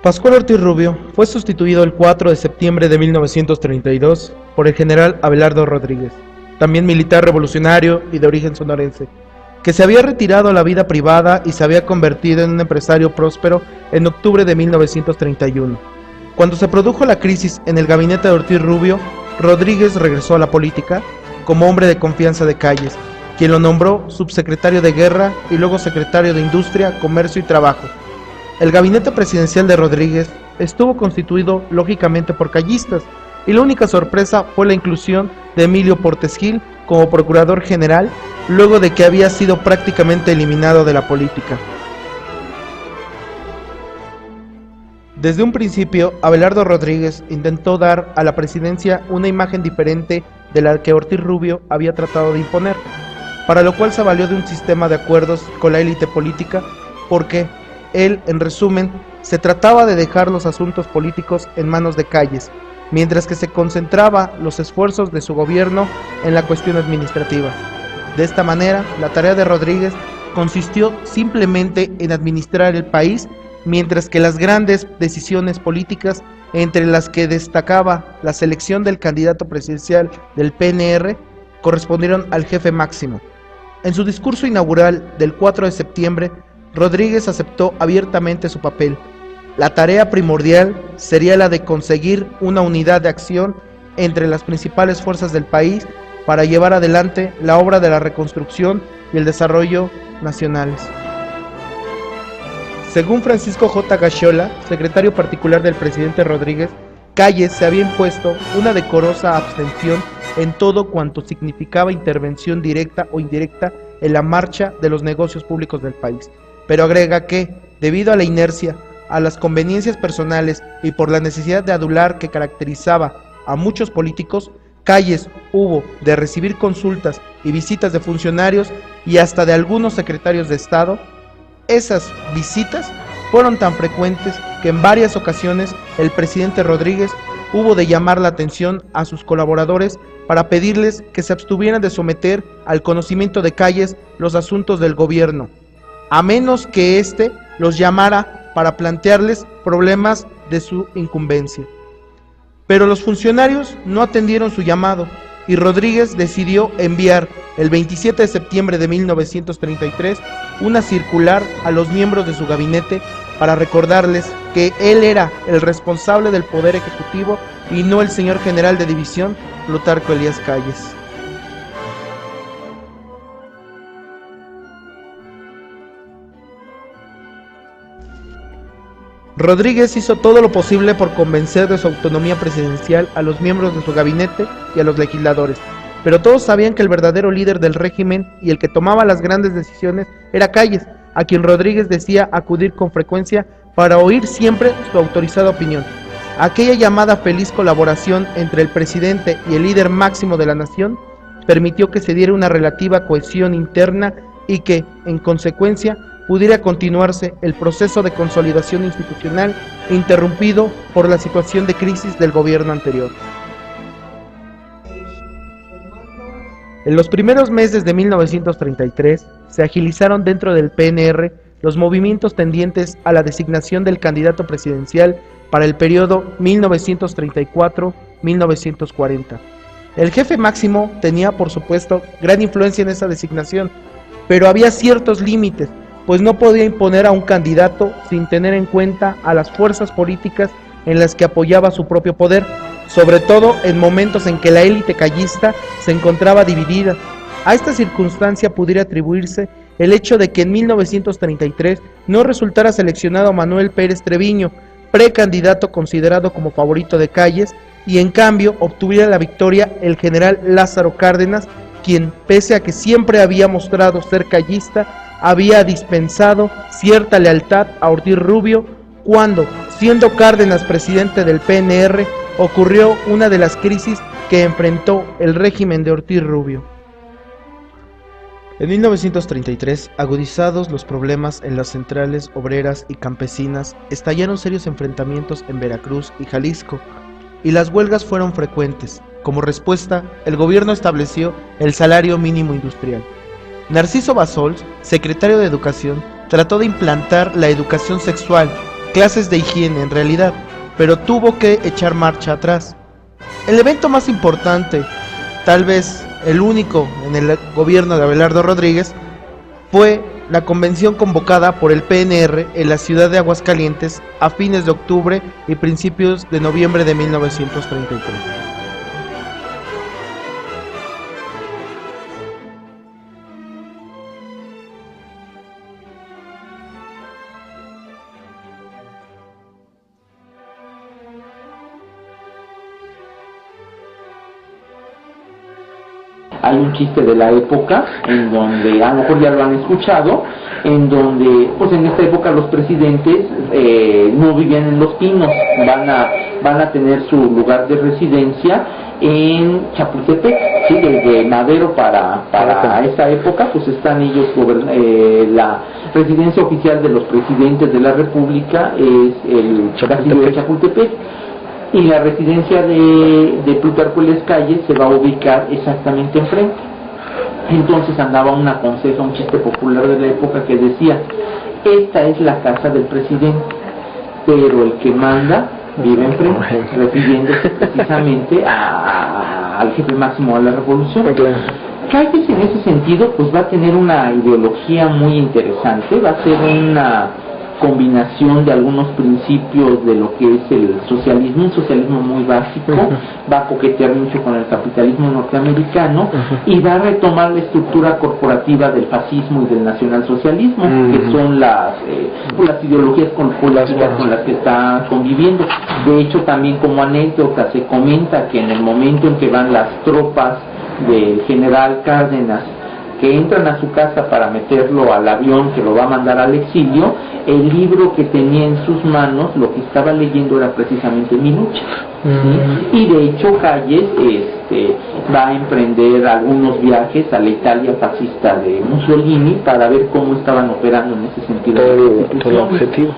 Pascual Ortiz Rubio fue sustituido el 4 de septiembre de 1932 por el general Abelardo Rodríguez, también militar revolucionario y de origen sonorense, que se había retirado a la vida privada y se había convertido en un empresario próspero en octubre de 1931. Cuando se produjo la crisis en el gabinete de Ortiz Rubio, Rodríguez regresó a la política como hombre de confianza de Calles, quien lo nombró subsecretario de Guerra y luego secretario de Industria, Comercio y Trabajo. El gabinete presidencial de Rodríguez estuvo constituido lógicamente por callistas, y la única sorpresa fue la inclusión de Emilio Portes Gil como procurador general, luego de que había sido prácticamente eliminado de la política. Desde un principio, Abelardo Rodríguez intentó dar a la presidencia una imagen diferente de la que Ortiz Rubio había tratado de imponer, para lo cual se valió de un sistema de acuerdos con la élite política, porque él, en resumen, se trataba de dejar los asuntos políticos en manos de Calles, mientras que se concentraba los esfuerzos de su gobierno en la cuestión administrativa. De esta manera, la tarea de Rodríguez consistió simplemente en administrar el país, mientras que las grandes decisiones políticas, entre las que destacaba la selección del candidato presidencial del PNR, correspondieron al jefe máximo. En su discurso inaugural del 4 de septiembre, Rodríguez aceptó abiertamente su papel. La tarea primordial sería la de conseguir una unidad de acción entre las principales fuerzas del país para llevar adelante la obra de la reconstrucción y el desarrollo nacionales. Según Francisco J. Gaxiola, secretario particular del presidente Rodríguez, Calles se había impuesto una decorosa abstención en todo cuanto significaba intervención directa o indirecta en la marcha de los negocios públicos del país, pero agrega que, debido a la inercia, a las conveniencias personales y por la necesidad de adular que caracterizaba a muchos políticos, Calles hubo de recibir consultas y visitas de funcionarios y hasta de algunos secretarios de Estado. Esas visitas fueron tan frecuentes que en varias ocasiones el presidente Rodríguez hubo de llamar la atención a sus colaboradores para pedirles que se abstuvieran de someter al conocimiento de Calles los asuntos del gobierno, a menos que éste los llamara para plantearles problemas de su incumbencia. Pero los funcionarios no atendieron su llamado y Rodríguez decidió enviar el 27 de septiembre de 1933 una circular a los miembros de su gabinete para recordarles que él era el responsable del poder ejecutivo y no el señor general de división Plutarco Elías Calles. Rodríguez hizo todo lo posible por convencer de su autonomía presidencial a los miembros de su gabinete y a los legisladores, pero todos sabían que el verdadero líder del régimen y el que tomaba las grandes decisiones era Calles, a quien Rodríguez decía acudir con frecuencia para oír siempre su autorizada opinión. Aquella llamada feliz colaboración entre el presidente y el líder máximo de la nación permitió que se diera una relativa cohesión interna y que, en consecuencia, pudiera continuarse el proceso de consolidación institucional interrumpido por la situación de crisis del gobierno anterior. En los primeros meses de 1933 se agilizaron dentro del PNR los movimientos tendientes a la designación del candidato presidencial para el periodo 1934-1940. El jefe máximo tenía, por supuesto, gran influencia en esa designación, pero había ciertos límites, pues no podía imponer a un candidato sin tener en cuenta a las fuerzas políticas en las que apoyaba su propio poder, sobre todo en momentos en que la élite callista se encontraba dividida. A esta circunstancia pudiera atribuirse el hecho de que en 1933 no resultara seleccionado Manuel Pérez Treviño, precandidato considerado como favorito de Calles, y en cambio obtuviera la victoria el general Lázaro Cárdenas, quien, pese a que siempre había mostrado ser callista, había dispensado cierta lealtad a Ortiz Rubio cuando, siendo Cárdenas presidente del PNR, ocurrió una de las crisis que enfrentó el régimen de Ortiz Rubio. En 1933, agudizados los problemas en las centrales obreras y campesinas, estallaron serios enfrentamientos en Veracruz y Jalisco, y las huelgas fueron frecuentes. Como respuesta, el gobierno estableció el salario mínimo industrial. Narciso Bassols, secretario de Educación, trató de implantar la educación sexual, clases de higiene en realidad, pero tuvo que echar marcha atrás. El evento más importante, tal vez el único en el gobierno de Abelardo Rodríguez, fue la convención convocada por el PNR en la ciudad de Aguascalientes a fines de octubre y principios de noviembre de 1933. Hay un chiste de la época, en donde, a lo mejor ya lo han escuchado, en donde, pues en esta época los presidentes no vivían en Los Pinos, van a tener su lugar de residencia en Chapultepec, ¿sí? Desde Madero para esta época, pues están ellos, la residencia oficial de los presidentes de la República es el castillo de Chapultepec. Y la residencia de Plutarco Elías Calles se va a ubicar exactamente enfrente. Entonces andaba un chiste popular de la época que decía: esta es la casa del presidente, pero el que manda vive enfrente, refiriéndose precisamente al jefe máximo de la revolución. Calles en ese sentido pues va a tener una ideología muy interesante, va a ser una combinación de algunos principios de lo que es el socialismo, un socialismo muy básico, va a coquetear mucho con el capitalismo norteamericano y va a retomar la estructura corporativa del fascismo y del nacionalsocialismo, que son las ideologías políticas con las que está conviviendo. De hecho, también como anécdota se comenta que en el momento en que van las tropas del general Cárdenas, que entran a su casa para meterlo al avión que lo va a mandar al exilio, el libro que tenía en sus manos, lo que estaba leyendo era precisamente Mi lucha. ¿Sí? Y de hecho Calles va a emprender algunos viajes a la Italia fascista de Mussolini para ver cómo estaban operando en ese sentido. Todo el objetivo.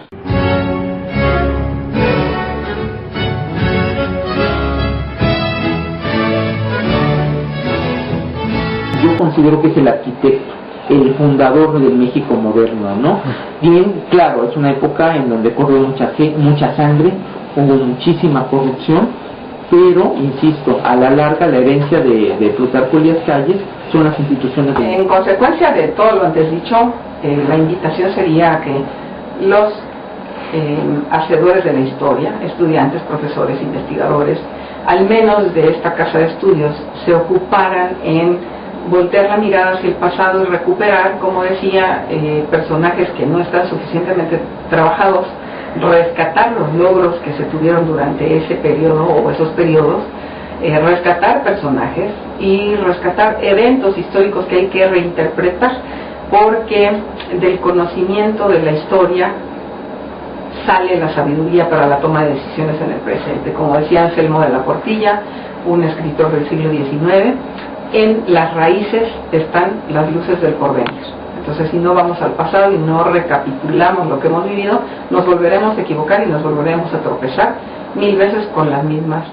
Yo considero que es el arquitecto, el fundador del México moderno, ¿no? Bien, claro, es una época en donde corrió mucha sangre, hubo muchísima corrupción, pero, insisto, a la larga la herencia de Plutarco Elías Calles son las instituciones de... En consecuencia de todo lo antes dicho, la invitación sería a que los hacedores de la historia, estudiantes, profesores, investigadores, al menos de esta casa de estudios, se ocuparan en voltear la mirada hacia el pasado y recuperar, como decía, personajes que no están suficientemente trabajados, rescatar los logros que se tuvieron durante ese periodo o esos periodos, rescatar personajes y rescatar eventos históricos que hay que reinterpretar, porque del conocimiento de la historia sale la sabiduría para la toma de decisiones en el presente. Como decía Anselmo de la Portilla, un escritor del siglo XIX, en las raíces están las luces del porvenir. Entonces, si no vamos al pasado y no recapitulamos lo que hemos vivido, nos volveremos a equivocar y nos volveremos a tropezar 1000 veces con las mismas